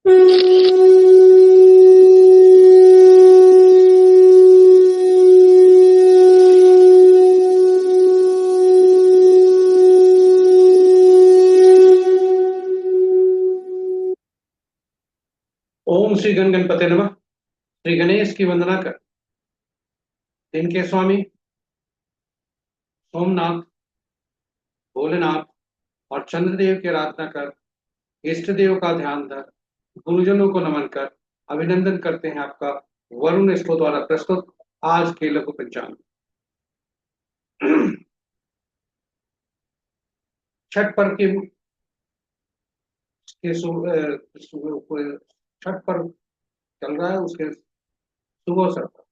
ओम श्री गण गणपते नमः। श्री गणेश की वंदना कर, इनके स्वामी सोमनाथ, भोलेनाथ और चंद्रदेव की आराधना कर, इष्ट देव का ध्यान धर, गुरुजनों को नमन कर, अभिनंदन करते हैं आपका वरुण इसको द्वारा प्रस्तुत आज के लघु पंचांग। छठ पर्व के छठ पर्व चल रहा है, उसके शुभ अवसर पर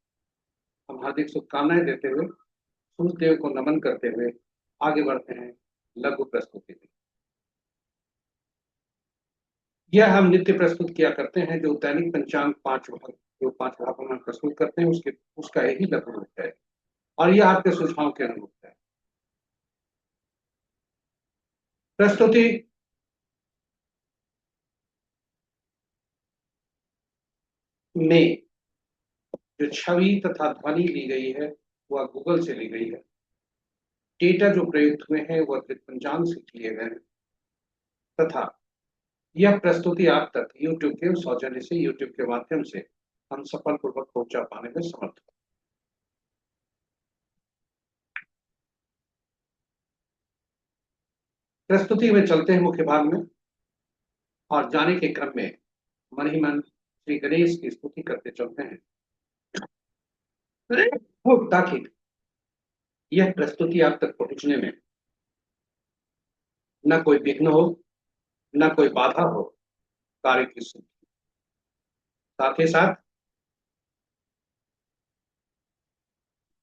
हम हार्दिक शुभकामनाएं देते हुए सूर्य देव को नमन करते हुए आगे बढ़ते हैं लघु प्रस्तुति में। यह हम नित्य प्रस्तुत किया करते हैं, जो दैनिक पंचांग पांच भागों में प्रस्तुत करते हैं, उसके उसका यही लघु रूप है और यह आपके सुझाव के अनुरूप है। प्रस्तुति में जो छवि तथा ध्वनि ली गई है वह गूगल से ली गई है। डेटा जो प्रयुक्त हुए हैं वह पंचांग से लिए गए हैं तथा यह प्रस्तुति आप तक यूट्यूब के सौजन्य से, यूट्यूब के माध्यम से हम सफलपूर्वक पहुंचा पाने में समर्थ हैं। प्रस्तुति में चलते हैं मुख्य भाग में और जाने के क्रम में मन ही मन श्री गणेश की स्तुति करते चलते हैं ताकि यह प्रस्तुति आप तक पहुंचने में न कोई विघ्न हो, न कोई बाधा हो कार्य की सिद्धि। साथ ही साथ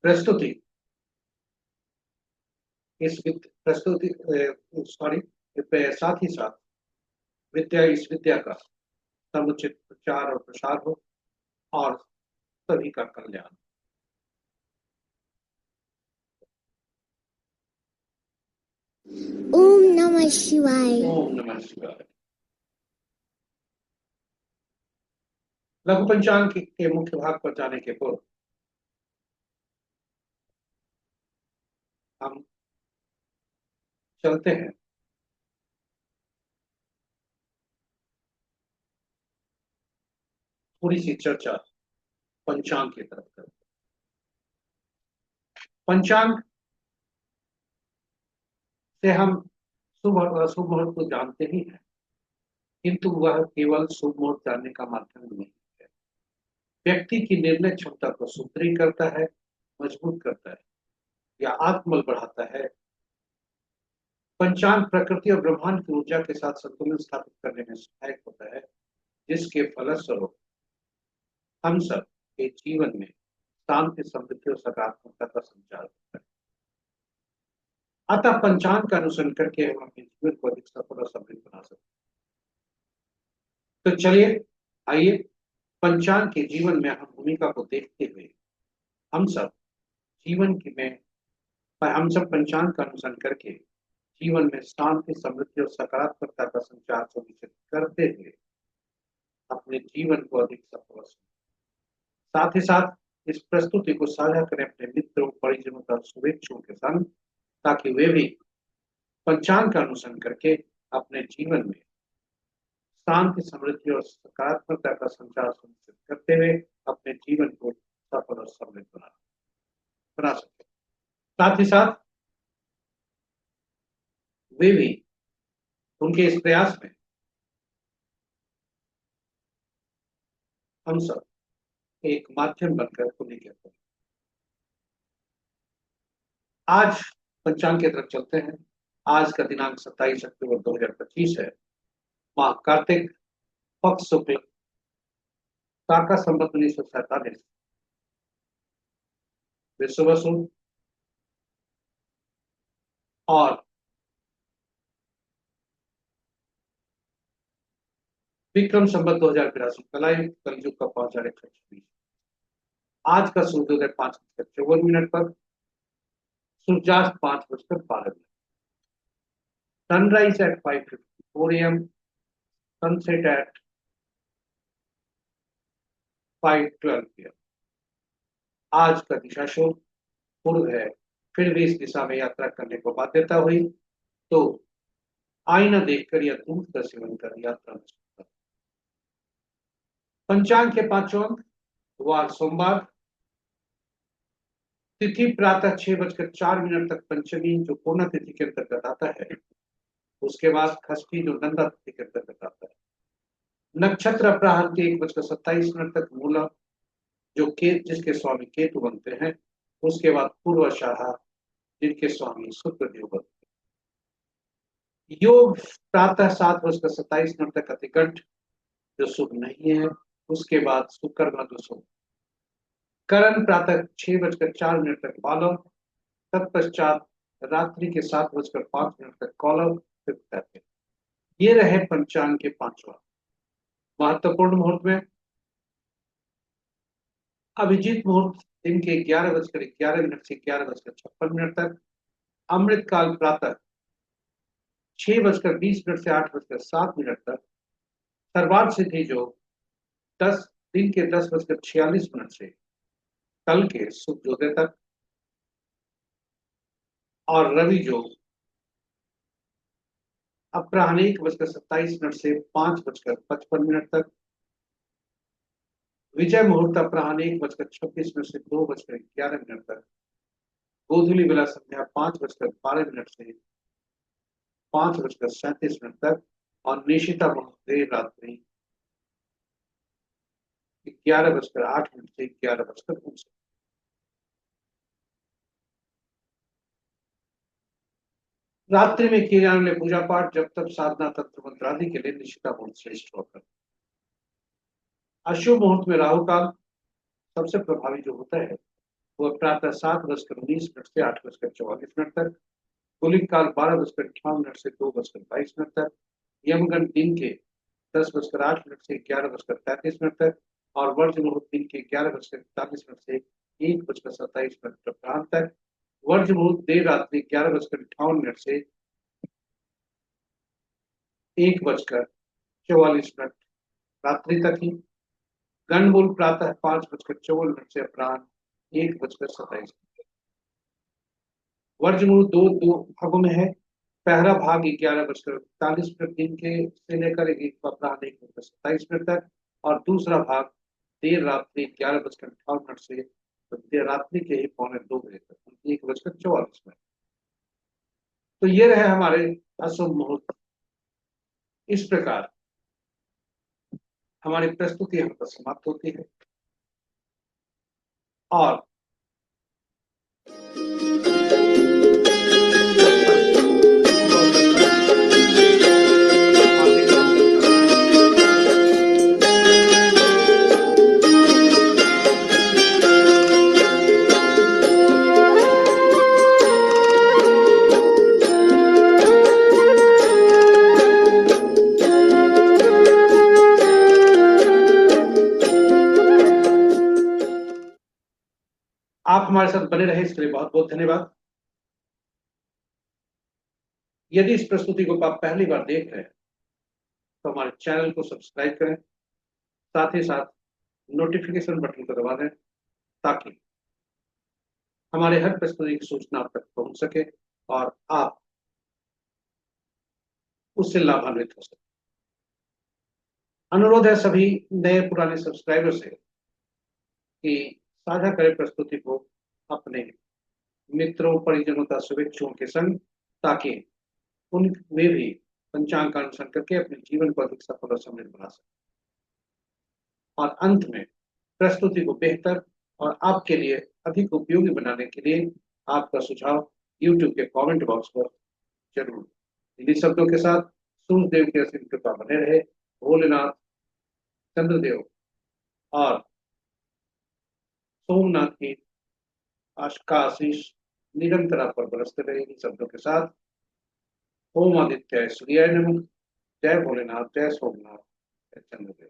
प्रस्तुति प्रस्तुति सॉरी साथ ही साथ इस विद्या का समुचित प्रचार और प्रसार हो और सभी का कल्याण। ओम नमः शिवाय। ओम नमः शिवाय। लघु पंचांग के मुख्य भाग पर जाने के पूर्व हम चलते हैं थोड़ी सी चर्चा पंचांग की तरफ करते। पंचांग से हम शुभ और अशुभ मुहूर्त तो जानते ही हैं, किंतु वह केवल शुभ मुहूर्त जानने का माध्यम नहीं है। व्यक्ति की निर्णय क्षमता को सुदृढ़ करता है, मजबूत करता है या आत्मबल बढ़ाता है। पंचांग प्रकृति और ब्रह्मांड की ऊर्जा के साथ संतुलन स्थापित करने में सहायक होता है, जिसके फलस्वरूप हम सब के जीवन में शांति, समृद्धि और सकारात्मकता का संचार होता है। अतः पंचांग का अनुसरण करके हम अपने जीवन को अधिक सफल और समृद्ध बना सकते हैं। तो चलिए, आइए पंचांग के जीवन में हम भूमिका को देखते हुए हम सब जीवन की में हम सब पंचांग का अनुसरण करके जीवन में शांति, समृद्धि और सकारात्मकता का संचार सुनिश्चित करते हुए अपने जीवन को अधिक सफल। साथ ही साथ इस प्रस्तुति को साझा करें अपने मित्रों, परिजनों तथा शुभेच्छुओं के संग, ताकि वे भी पंचांग का अनुसरण करके अपने जीवन में शांति, समृद्धि और सकारात्मकता का संचार सुनिश्चित करते हुए अपने जीवन को सफल और समृद्ध बना सके। साथ ही साथ वे भी उनके इस प्रयास में हम सब एक माध्यम बनकर पुण्य के हैं। आज पंचांग की तरफ चलते हैं। आज का दिनांक 27 अक्टूबर 2025 है। माह कार्तिक, पक्ष शुक्ल, काका संवत 1947, विश्ववसु और विक्रम संवत 2082 कलायुग कलयुग का 5126। आज का सूर्योदय 5:54 पर, सूर्यास्त 5:12। Sunrise at 5:54 AM, sunset at 5:12 PM। आज का दिशा शोध पूर्व है, फिर भी इस दिशा में यात्रा करने को बाध्यता हुई तो आईना देखकर या दूध का सेवन कर यात्रा में सुधार। पंचांग के पांचों अंक, वार सोमवार, तिथि प्रातः 6:04 तक पंचमी जो पूर्ण तिथि के अंतर्गत आता है, उसके बाद खष्टी जो नंदा तिथि के अंतर्गत आता है। नक्षत्र अपराह्न के 1:27 तक मूला जो जिसके स्वामी केतु बनते हैं, उसके बाद पूर्वाषाढ़ा जिनके स्वामी शुक्रदेव बनते हैं। योग प्रातः 7:27 तक अतिकंठ जो शुभ नहीं है, उसके बाद शुक्र जो शुभ। करण प्रातः 6:04 तक बालव, तत्पश्चात रात्रि के 7:05 तक कौलव। ये रहे पंचांग के पांचवा। महत्वपूर्ण मुहूर्त में अभिजीत मुहूर्त दिन के 11:11 से 11:56 तक। अमृत काल प्रातः 6:20 से 8:07 तक। सर्वार्थ सिद्धि योग 10 दिन के 10:46 से कल के सूर्योदय तक। और रवि योग अपराह्न 1:27 से 5:55 तक। विजय मुहूर्त अपराह्न 1:26 से 2:11 तक। गोधूली बेला संध्या 5:12 से 5:37 तक। और निशिता मुहूर्त देर रात्रि 11:08 से 11:19। रात्रि में किए जाने वाले पूजा पाठ जब तक साधना तंत्र मंत्र आदि के लिए निशिता मुहूर्त श्रेष्ठ होकर। अशुभ मुहूर्त में राहु काल सबसे प्रभावी जो होता है वह प्रातः 7:19 से 8:44 तक। कुलिक काल 12:58 से 2:22 तक। यमगंड दिन के 10:08 से 11:33 तक। और वर्ज मुहूर्त दिन के 11:41 से 1:27 तक। वर्ज मुहूर्त देर रात्रि 11:58 से 1:44 रात्रि तक ही। गणमूल प्रातः 5:54 से अपराह्न 1:27। वर्ज मुहूर्त दो भागों में है। पहला भाग 11:41 दिन के से लेकर अपराह्न 1:27 तक। और दूसरा भाग देर रात्रि 11:58 से देर रात्रि के ही 1:45 तक 1:44। तो ये रहे हमारे अशुभ मुहूर्त। इस प्रकार हमारी प्रस्तुति यहाँ पर समाप्त होती है। और आप हमारे साथ बने रहे इसके लिए बहुत बहुत धन्यवाद। यदि इस प्रस्तुति को आप पहली बार देख रहे हैं तो हमारे चैनल को सब्सक्राइब करें, साथ ही साथ नोटिफिकेशन बटन को दबा दें ताकि हमारे हर प्रस्तुति की सूचना आप तक पहुंच सके और आप उससे लाभान्वित हो सके। अनुरोध है सभी नए पुराने सब्सक्राइबर से कि साझा करें प्रस्तुति को अपने मित्रों, परिजनों तथा शुभेच्छुओं के संग, ताकि उनमें भी पंचांग का अनुसरण करके अपने जीवन को अधिक सफल और समृद्ध बना सके। और अंत में प्रस्तुति को बेहतर और आपके लिए अधिक उपयोगी बनाने के लिए आपका सुझाव YouTube के कमेंट बॉक्स पर जरूर। इन्हीं शब्दों के साथ सूर्यदेव की असीम कृपा बने रहे, भोलेनाथ, चंद्रदेव और सोमनाथ की आशीष निरंतर आप पर बरसते रहे। इन शब्दों के साथ ओम आदित्य सूर्याय नमः। जय भोलेनाथ, जय सोमनाथ, जय चंद्रदेव।